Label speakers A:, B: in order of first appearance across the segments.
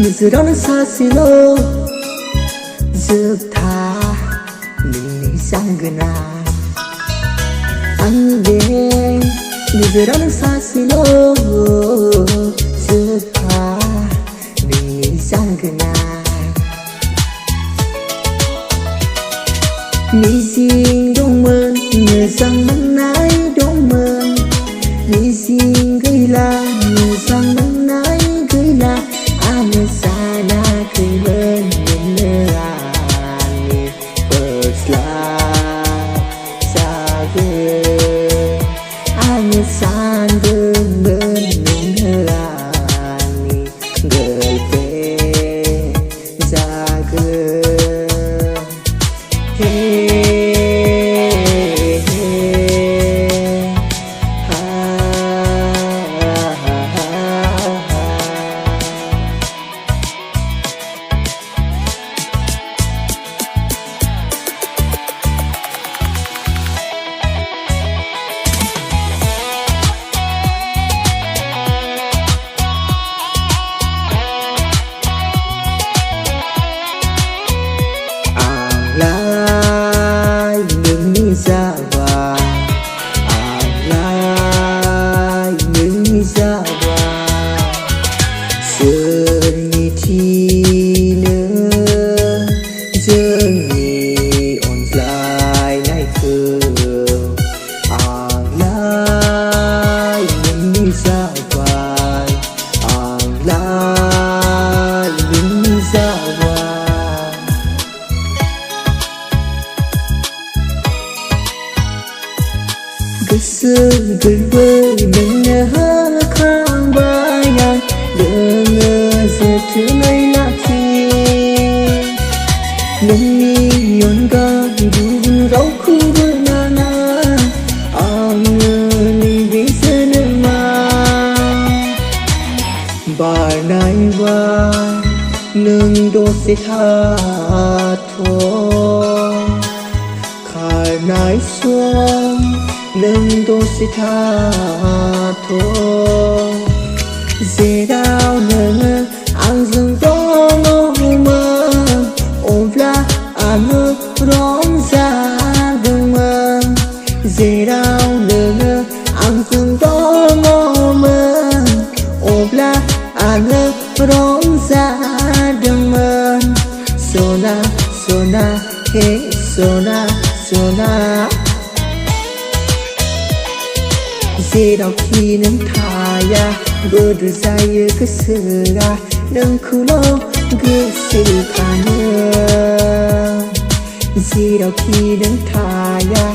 A: नोजोरावनो सासेल' जोबथा नोंनि सांगोना आंनि बे नोजोरावनो सासेल' जोबथा नोंनि सांगोना मिजिं दंमोन मोजां मोननाय दंमोन मिजिं गैला मोजां मोननाय गैला आङो सानाखैमोन नोंनो आंनि first love जागोन आङो सानदोंमोन नोंनो आंनि girlfriend जागोन सोरनिथिनो जोंनि अनज्लायनायखौ आंलाय नोंनि जाबाय आंलाय नोंनि जाबाय गोसो गोरबै नोंनो होखांबाय आं दोङो जोथोनै लाखि नोंनि अनगा गुबुन रावखौबो नाङा आङो नैबे जोनोमाव बारनायबाय नों दसे थाथ' खारनाय सम नों दसे थाथ' जेराव नोङो आंजों दङमोन अब्ला आङो रंजादोंमोन जेराव नोङो आंजों दङमोन अब्ला आङो रंजादोंमोन सना सना हे सना सना जेरावखि नों थाया बोदोर जायो गोसोआ नोंखौल' गोसोखाङो जेरावखि नों थाया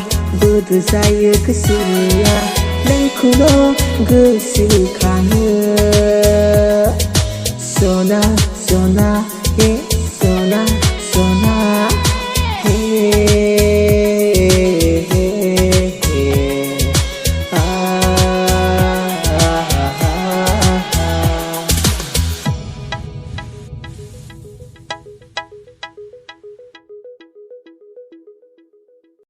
A: बोदोर जायो गोसोआ नोंखौल' गोसोखाङो सना सना